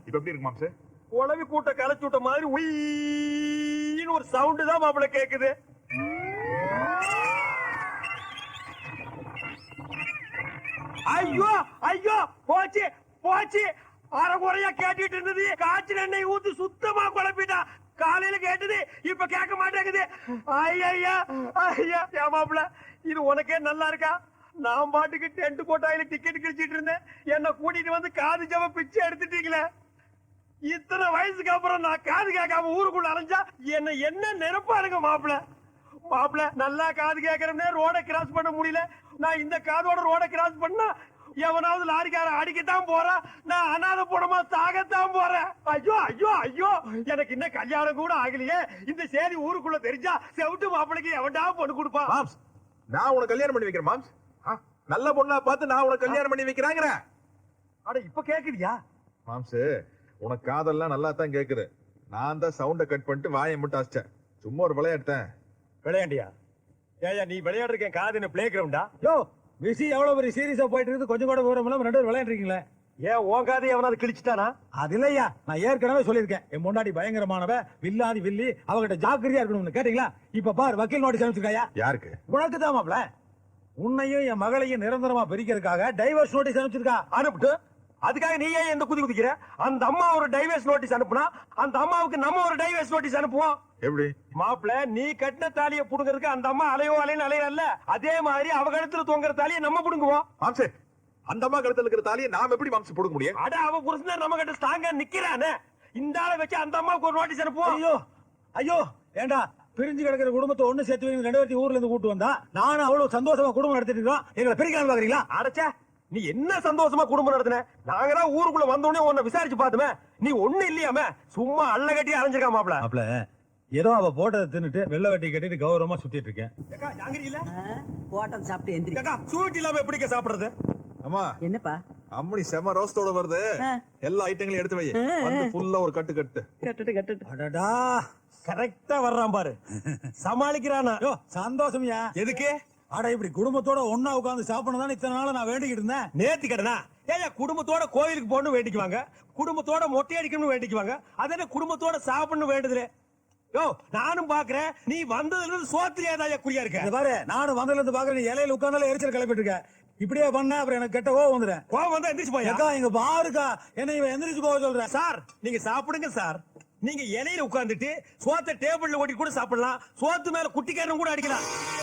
இப்ப எப்படி இருக்கு மாம்ஸ்? உளவி கூட்ட கலைச்சு விட்ட மாதிரி உயின்னு ஒரு சவுண்ட் தான் மாப்பிள்ள கேக்குது. ஐயோ ஐயோ போச்சு போச்சு. அரைகுறையா கேட்டுட்டு இருந்தது காய்ச்சல் எண்ணெய் ஊத்து சுத்தமா குழப்பிட்டா. காலையில கேட்டது இப்ப கேட்க மாட்டேங்குது. ஐயா ஐயா மாப்பிள்ள இது உனக்கே நல்லா இருக்கா? நான் பாட்டுக்கு டென்ட் கோட்டாயில டிக்கெட் கிழிச்சிட்டு இருந்தேன். என்ன கூட்டிட்டு வந்து காது ஜவ பிச்சை எடுத்துட்டீங்களே. இத்தனை வயசுக்கு அப்புறம் நான் காது கேட்காம ஊருக்குள்ள அலைஞ்சா என்ன நினைப்பாருங்க மாப்பிள்ள. மாப்பிள்ள நல்லா காது கேட்கறேன்னு ரோட கிராஸ் பண்ண முடியல. நான் இந்த காதோட ரோட கிராஸ் பண்ணா எவனாவது லாரிக்கார அடிக்கத்தான் போறேன். நான் அனாதை போனமா சாகத்தான் போறேன். ஐயோ ஐயோ ஐயோ எனக்கு இன்னும் கல்யாணம் கூட ஆகலையே. இந்த சேரி ஊருக்குள்ள தெரிஞ்சா செவிட்டு மாப்பிளைக்கு எவன்டா பொண்ணு கொடுப்பான். மாம்ஸ், நான் உனக்கு கல்யாணம் பண்ணி வைக்கிறேன் மாம்ஸ். நல்ல பொண்ணா பார்த்து நான் உனக்கு கல்யாணம் பண்ணி வைக்கிறாங்க. அட இப்ப கேக்குறியா மாம்ஸ்? உனக்கு காதெல்லாம் நல்லா தான் கேக்குது. நான் தான் சவுண்ட கட் பண்ணிட்டு வாயை மட்டும் அடிச்சேன். சும்மா ஒரு விளையாட்டேன். விளையாண்டியா? ஏயா நீ விளையாடுறேன் காது என்ன பிளே கிரவுண்டா? யோ விஷயம் எவ்வளவு பெரிய சீரியஸா போயிட்டு இருக்குது. கொஞ்சம் கூட விவரம் இல்லாம ரெண்டு பேரும் விளையாடுறீங்களே. ஏன் உன் காது எவனாவது கிழிச்சிட்டானா? அது இல்லையா, நான் ஏற்கனவே சொல்லியிருக்கேன். என் முன்னாடி பயங்கரமானவ வில்லாதி வில்லி, அவகிட்ட ஜாக்கிரதையா இருக்கணும்னு கேட்டீங்களா? இப்ப பாரு வக்கீல் நோட்டீஸ் அனுப்பிச்சிருக்காயா? யாருக்கு? உனக்கு தான் மாப்ள. உன்னையும் என் மகளையும் நிரந்தரமா பிரிக்கிறதுக்காக டைவர்ஸ் நோட்டீஸ் அனுப்பிச்சிருக்கா. அனுப்பிட்டு அதுக்காக நீ ஏன் எந்த குதிக்கிற? அந்த அம்மா ஒரு டைவர்ஸ் நோட்டீஸ் அனுப்புனா அந்த அம்மாவுக்கு நம்ம ஒரு டைவர்ஸ் நோட்டீஸ் அனுப்புவோம். எப்படி? மாப்பிள்ள நீ கட்டின தாலிய புடுங்கிறதுக்கு அந்த அம்மா அலையோ அலைன்னு அலையல. அதே மாதிரி அவ கழுத்துல தொங்குற தாலியை நம்ம புடுங்குவோம். மாம்ஸ், அந்த அம்மா கழுத்துல இருக்கிற தாலியை நாம எப்படி மாம்ஸ் புடுங்க முடியும்? அட அவ புருஷன் நம்ம கிட்ட ஸ்ட்ராங்கா நிக்கிறானே. இந்த ஆளை வச்சு அந்த அம்மாவுக்கு ஒரு நோட்டீஸ் அனுப்புவோம். ஐயோ ஐயோ ஏண்டா பிரிஞ்சு கிடக்கிற குடும்பத்தை ஒண்ணு சேர்த்து வைங்க. 2 பேர்த்தையும் ஊர்ல இருந்து கூட்டு வந்தா நானும் அவ்வளவு சந்தோஷமா குடும்பம் நடத்திட்டு இருக்கோம். எங்களை பிரிக்கலாம் பாக்குறீங்களா? அடச்சே நீ என்ன சந்தோஷமா குடும்பம் நடத்தின? நாங்க தான் ஊருக்குள்ள வந்தோடனே உன்னை விசாரிச்சு பார்த்துமே. நீ ஒண்ணு இல்லையாமே சும்மா அள்ள கட்டி அரைஞ்சிருக்கா மாப்பிள்ள. மாப்ள ஏதோ அவ போட்டதை தின்னுட்டு வெள்ளை வெட்டி கட்டிட்டு கௌரவமா சுத்திட்டு இருக்கேன். போட்டது சாப்பிட்டு எந்திரி. சூட் இல்லாம எப்படிக்க சாப்பிடுறது? அம்மா என்னப்பா அம்மணி செம ரோஸ்டோட வருது. எல்லா ஐட்டங்களையும் எடுத்து வை. வந்து ஃபுல்லா ஒரு கட்டு கட்டு. கட்டுட்டு அடடா கரெக்டா வர்றான் பாரு. சமாளிக்கிறானா? யோ சந்தோஷம்யா. எதுக்கு? அட இப்படி குடும்பத்தோட ஒன்னா உட்கார்ந்து சாப்பிடணும் இத்தனை நாள நான் வேண்டிக்கிட்டு இருந்தேன். நேர்த்தி கடனா? ஏன் குடும்பத்தோட கோயிலுக்கு போகணும் வேண்டிக்குவாங்க, குடும்பத்தோட மொட்டை அடிக்கணும்னு வேண்டிக்குவாங்க. அதே குடும்பத்தோட சாப்பிடணும் வேண்டுதுல. யோ நானும் பாக்குறேன் நீ வந்ததுல இருந்து சோத்திரியாதாயா குறியா இருக்க. பாரு நானும் வந்ததுல இருந்து பாக்குறேன். நீ இலையில உட்கார்ந்தால எரிச்சல் கிளப்பிட்டு இருக்க. இப்படியே பண்ண அப்புறம் எனக்கு கெட்ட கோவம் வந்துடும். கோவம் வந்தா எந்திரிச்சு போய் அக்கா இங்க பாருக்கா என்ன இவன் எந்திரிச்சு போக சொல்றேன். சார் நீங்க சாப்பிடுங்க சார். நீங்க இலையில உட்கார்ந்துட்டு சோத்த டேபிள்ல ஓட்டி கூட சாப்பிடலாம். சோத்து மேல குட்டிக்காரன் கூட அடிக்கலாம்.